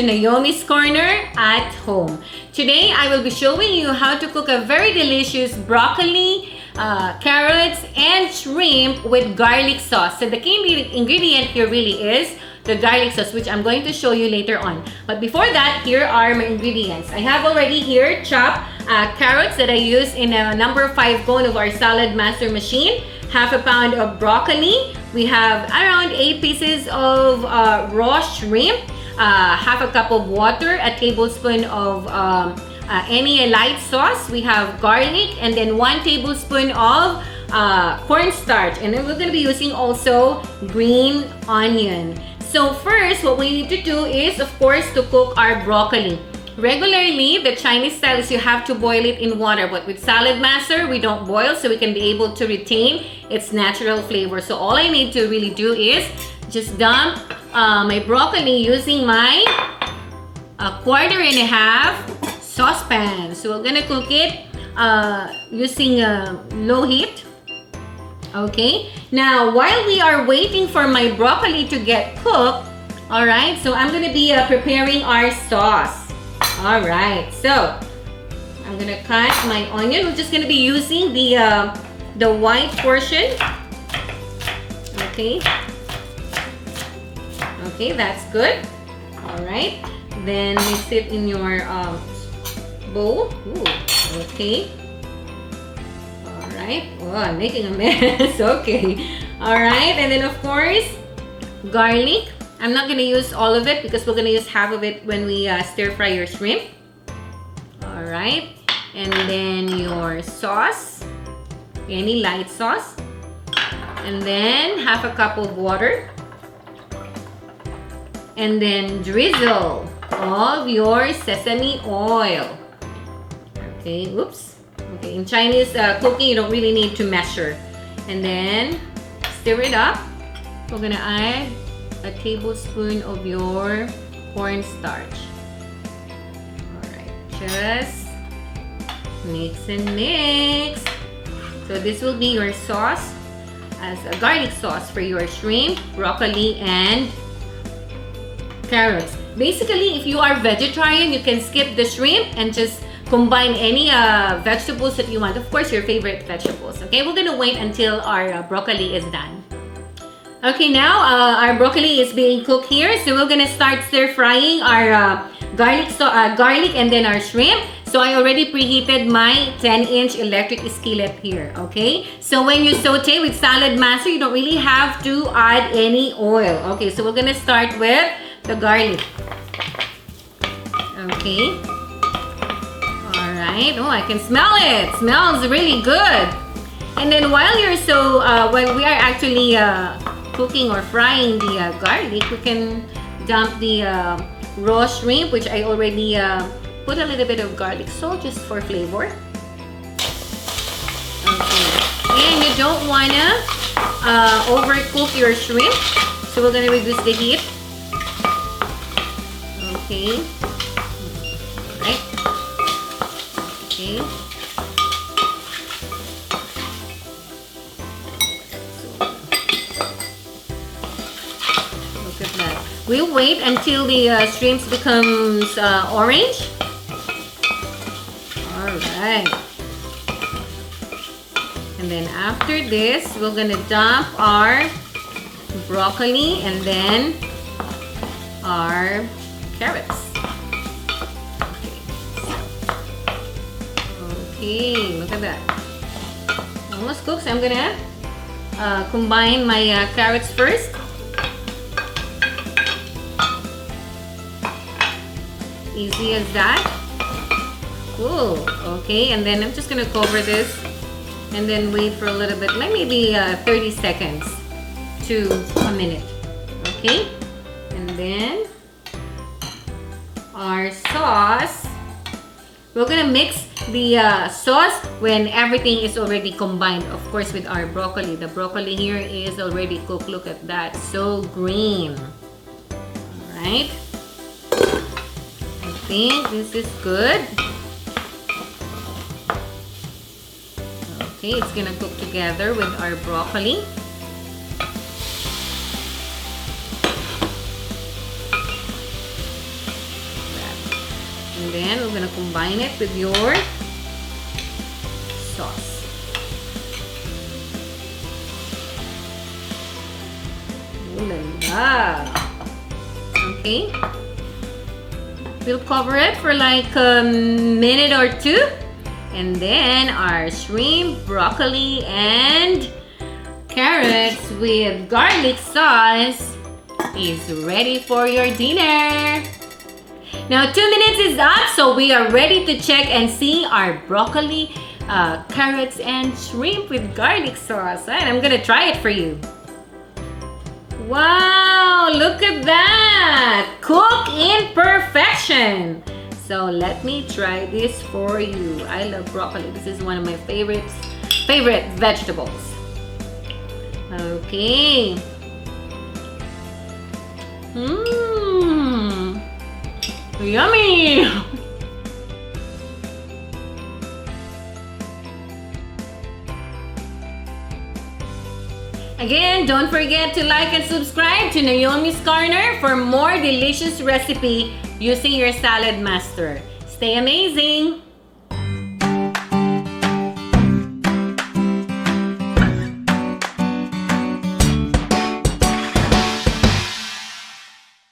Naomi's Corner at Home. Today I will be showing you how to cook a very delicious broccoli, carrots, and shrimp with garlic sauce. So the key ingredient here really is the garlic sauce, which I'm going to show you later on. But before that, here are my ingredients. I have already here chopped carrots that I use in a number 5 cone of our Saladmaster machine. Half a pound of broccoli. We have around 8 pieces of raw shrimp. Half a cup of water. A tablespoon of any light sauce. We have garlic, and then 1 tablespoon of cornstarch. And then we're going to be using also green onion. So first, what we need to do is, of course, to cook our broccoli. Regularly, the Chinese style is you have to boil it in water. But with Saladmaster, we don't boil, so we can be able to retain its natural flavor. So all I need to really do is just dump my broccoli using my 1.25 saucepan. So we're gonna cook it using low heat. Okay, now while we are waiting for my broccoli to get cooked, all right, so I'm gonna be preparing our sauce. All right, so I'm gonna cut my onion. We're just gonna be using the white portion. Okay, okay, that's good. All right, then mix it in your bowl. Ooh, okay. Oh, I'm making a mess. Okay. Alright, and then of course, garlic. I'm not going to use all of it because we're going to use half of it when we stir fry your shrimp. Alright, and then your sauce, any light sauce. And then half a cup of water. And then drizzle of your sesame oil. Okay, oops. Okay, in Chinese cooking, you don't really need to measure. And then stir it up. We're gonna add a tablespoon of your cornstarch. Alright, just mix and mix. So this will be your sauce as a garlic sauce for your shrimp, broccoli, and carrots. Basically, if you are vegetarian, you can skip the shrimp and just combine any vegetables that you want. Of course, your favorite vegetables. Okay, we're gonna wait until our broccoli is done. Okay, now our broccoli is being cooked here. So we're gonna start stir frying our garlic and then our shrimp. So I already preheated my 10-inch electric skillet here. Okay, so when you saute with Saladmaster, you don't really have to add any oil. Okay, so we're gonna start with the garlic. Okay. Alright, oh, I can smell it. Smells really good. And then while we are actually cooking or frying the garlic, we can dump the raw shrimp, which I already put a little bit of garlic salt just for flavor. Okay, and you don't wanna overcook your shrimp, so we're gonna reduce the heat. Okay. Alright. Okay. Look at that. We'll wait until the shrimps becomes orange. Alright. And then after this, we're gonna dump our broccoli and then our carrots. Okay, look at that. Almost cooked, so I'm gonna combine my carrots first. Easy as that. Cool. Okay, and then I'm just gonna cover this and then wait for a little bit, like maybe 30 seconds to a minute. Okay, and then our sauce. We're gonna mix the sauce when everything is already combined, of course, with our broccoli. The broccoli here is already cooked. Look at that, so green. Alright, I think this is good. Okay, it's gonna cook together with our broccoli. And then we're gonna combine it with your sauce. Ooh la la. Okay. We'll cover it for like a minute or two. And then our shrimp, broccoli, and carrots with garlic sauce is ready for your dinner. Now 2 minutes is up, so we are ready to check and see our broccoli, carrots, and shrimp with garlic sauce. And I'm gonna try it for you. Wow, look at that! Cook in perfection! So let me try this for you. I love broccoli. This is one of my favorite vegetables. Okay. Mmm. Yummy! Again, don't forget to like and subscribe to Naomi's Corner for more delicious recipe using your Saladmaster. Stay amazing!